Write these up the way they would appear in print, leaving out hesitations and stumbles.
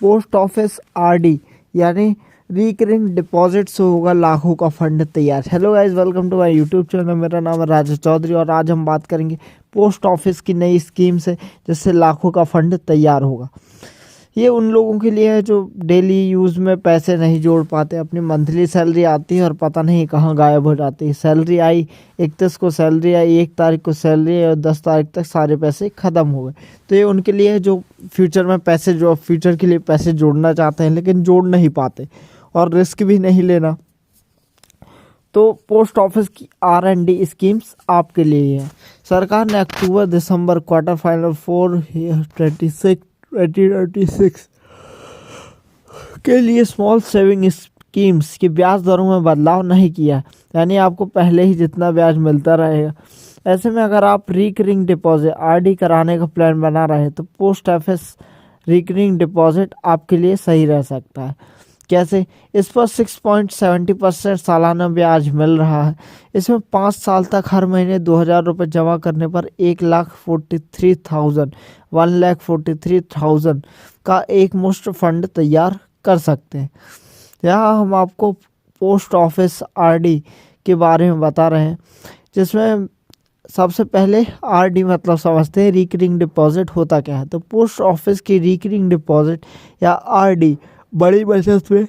Post office RD यानी recurring deposit से होगा लाखों का फंड तैयार। Hello guys, welcome to my YouTube channel. मेरा नाम है राजेश चौधरी और आज हम बात करेंगे पोस्ट ऑफिस की नई स्कीम से जिससे लाखों का फंड तैयार होगा। ये उन लोगों के लिए है जो डेली यूज़ में पैसे नहीं जोड़ पाते। अपनी मंथली सैलरी आती है और पता नहीं कहाँ गायब हो जाती है। सैलरी आई 31 को, सैलरी आई 1 तारीख को, सैलरी आई और 10 तारीख तक सारे पैसे ख़त्म हो गए। तो ये उनके लिए है जो फ्यूचर में पैसे जो फ्यूचर के लिए पैसे जोड़ना चाहते हैं लेकिन जोड़ नहीं पाते और रिस्क भी नहीं लेना। तो पोस्ट ऑफिस की R&D स्कीम्स आपके लिए है। सरकार ने अक्टूबर दिसंबर क्वार्टर फाइनल 2026 के लिए स्मॉल सेविंग स्कीम्स की ब्याज दरों में बदलाव नहीं किया, यानी आपको पहले ही जितना ब्याज मिलता रहेगा। ऐसे में अगर आप रिकरिंग डिपॉजिट RD कराने का प्लान बना रहे हैं तो पोस्ट ऑफिस रिकरिंग डिपॉजिट आपके लिए सही रह सकता है। कैसे? इस पर 6.70% सालाना ब्याज मिल रहा है। इसमें 5 साल तक हर महीने 2,000 रुपये जमा करने पर 1,43,000 का एक मुश्त फंड तैयार कर सकते हैं। यहाँ हम आपको पोस्ट ऑफिस RD के बारे में बता रहे हैं, जिसमें सबसे पहले RD मतलब समझते हैं रिकरिंग डिपॉजिट होता क्या है। तो पोस्ट ऑफिस की रिकरिंग डिपॉजिट या RD बड़ी बचत में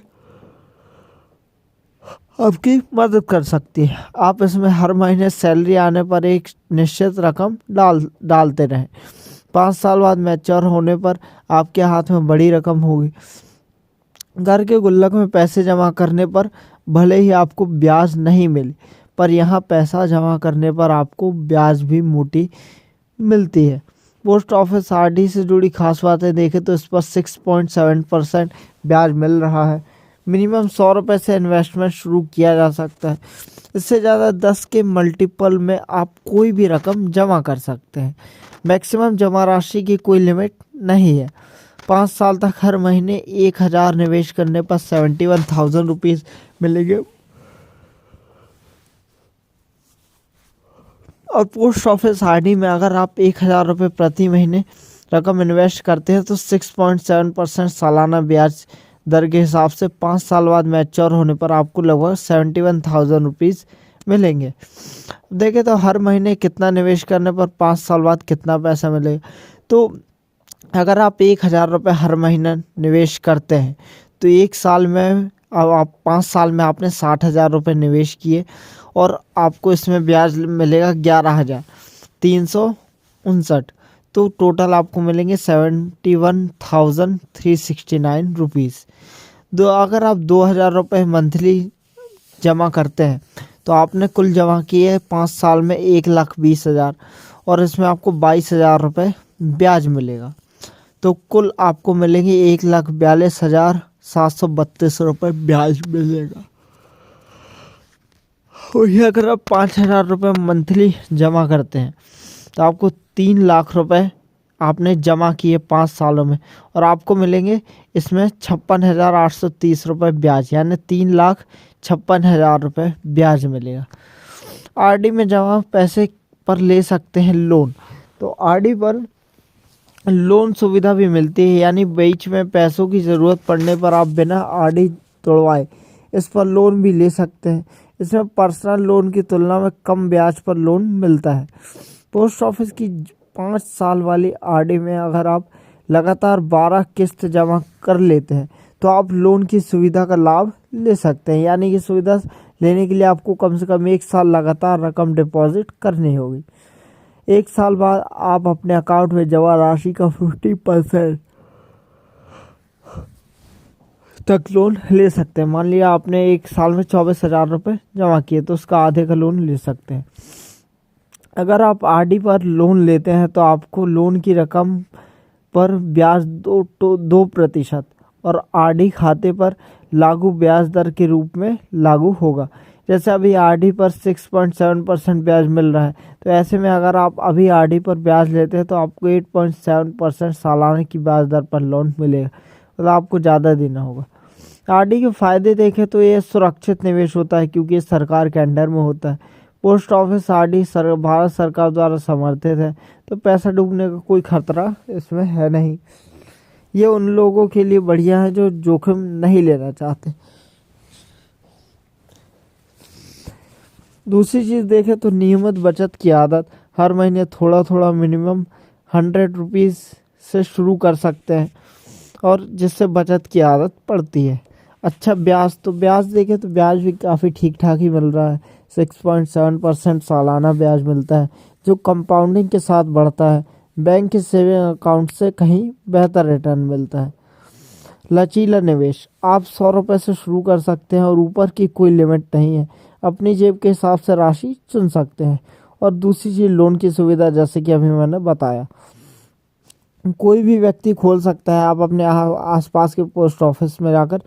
आपकी मदद कर सकती है। आप इसमें हर महीने सैलरी आने पर एक निश्चित रकम डालते रहें। 5 साल बाद मैच्योर होने पर आपके हाथ में बड़ी रकम होगी। घर के गुल्लक में पैसे जमा करने पर भले ही आपको ब्याज नहीं मिले, पर यहाँ पैसा जमा करने पर आपको ब्याज भी मोटी मिलती है। पोस्ट ऑफिस RD से जुड़ी खास बातें देखें तो इस पर 6.7% ब्याज मिल रहा है। मिनिमम 100 रुपये से इन्वेस्टमेंट शुरू किया जा सकता है। इससे ज़्यादा 10 के मल्टीपल में आप कोई भी रकम जमा कर सकते हैं। मैक्सिमम जमा राशि की कोई लिमिट नहीं है। 5 साल तक हर महीने 1,000 निवेश करने पर 71,000 रुपीज़ मिलेंगे। और पोस्ट ऑफिस RD में अगर आप 1,000 रुपये प्रति महीने रकम इन्वेस्ट करते हैं तो 6.7% सालाना ब्याज दर के हिसाब से 5 साल बाद मैच्योर होने पर आपको लगभग 71,000 रुपीज़ मिलेंगे। देखें तो हर महीने कितना निवेश करने पर 5 साल बाद कितना पैसा मिलेगा। तो अगर आप 1,000 रुपये हर महीना निवेश करते हैं तो 1 साल में अब आप 5 साल में आपने 60,000 रुपये निवेश किए और आपको इसमें ब्याज मिलेगा 11,359। तो टोटल आपको मिलेंगे 71,369 रुपीज़। अगर आप 2,000 रुपये मंथली जमा करते हैं तो आपने कुल जमा किए 5 साल में 1,20,000 और इसमें आपको 22,000 रुपये ब्याज मिलेगा। तो कुल आपको मिलेंगे 1,42,732 रुपये ब्याज मिलेगा। वही अगर आप 5,000 रुपये मंथली जमा करते हैं तो आपको 3 लाख रुपए आपने जमा किए 5 सालों में और आपको मिलेंगे इसमें 56,830 रुपये ब्याज, यानी 3,56,000 रुपये ब्याज मिलेगा। RD में जमा पैसे पर ले सकते हैं लोन। तो RD पर लोन सुविधा भी मिलती है, यानी बीच में पैसों की ज़रूरत पड़ने पर आप बिना RD तोड़वाए इस पर लोन भी ले सकते हैं। इसमें पर्सनल लोन की तुलना में कम ब्याज पर लोन मिलता है। पोस्ट ऑफिस की 5 साल वाली RD में अगर आप लगातार 12 किस्त जमा कर लेते हैं तो आप लोन की सुविधा का लाभ ले सकते हैं, यानी कि सुविधा लेने के लिए आपको कम से कम 1 साल लगातार रकम डिपॉजिट करनी होगी। 1 साल बाद आप अपने अकाउंट में जमा राशि का 50% तक लोन ले सकते हैं। मान लिया आपने 1 साल में 24,000 रुपये जमा किए तो उसका आधे का लोन ले सकते हैं। अगर आप RD पर लोन लेते हैं तो आपको लोन की रकम पर ब्याज 2% और RD खाते पर लागू ब्याज दर के रूप में लागू होगा। जैसे अभी RD पर 6.7% ब्याज मिल रहा है, तो ऐसे में अगर आप अभी RD पर ब्याज लेते हैं तो आपको 8.7% सालाना की ब्याज दर पर लोन मिलेगा, मतलब आपको ज़्यादा देना होगा। RD के फ़ायदे देखें तो ये सुरक्षित निवेश होता है क्योंकि ये सरकार के अंडर में होता है। पोस्ट ऑफिस RD भारत सरकार द्वारा समर्थित है, तो पैसा डूबने का कोई खतरा इसमें है नहीं। ये उन लोगों के लिए बढ़िया है जो जोखिम नहीं लेना चाहते। दूसरी चीज़ देखें तो नियमित बचत की आदत, हर महीने थोड़ा थोड़ा मिनिमम 100 रुपीज़ से शुरू कर सकते हैं और जिससे बचत की आदत पड़ती है। अच्छा ब्याज, तो ब्याज देखें तो ब्याज भी काफ़ी ठीक ठाक ही मिल रहा है। 6.7% सालाना ब्याज मिलता है जो कंपाउंडिंग के साथ बढ़ता है। बैंक के सेविंग अकाउंट से कहीं बेहतर रिटर्न मिलता है। लचीला निवेश, आप 100 रुपये से शुरू कर सकते हैं और ऊपर की कोई लिमिट नहीं है। अपनी जेब के हिसाब से राशि चुन सकते हैं। और दूसरी चीज़ लोन की सुविधा, जैसे कि अभी मैंने बताया, कोई भी व्यक्ति खोल सकता है। आप अपने आसपास के पोस्ट ऑफिस में जाकर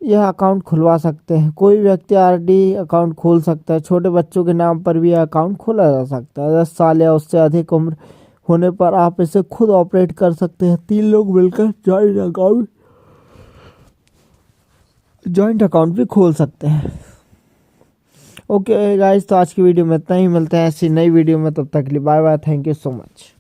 यह अकाउंट खुलवा सकते हैं। कोई व्यक्ति आरडी अकाउंट खोल सकता है। छोटे बच्चों के नाम पर भी यह अकाउंट खोला जा सकता है। 10 साल या उससे अधिक उम्र होने पर आप इसे खुद ऑपरेट कर सकते हैं। 3 लोग मिलकर जॉइंट अकाउंट भी खोल सकते हैं। ओके गाइस, तो आज की वीडियो में इतना ही। मिलते हैं ऐसी नई वीडियो में, तब तक के लिए bye bye, thank you so much.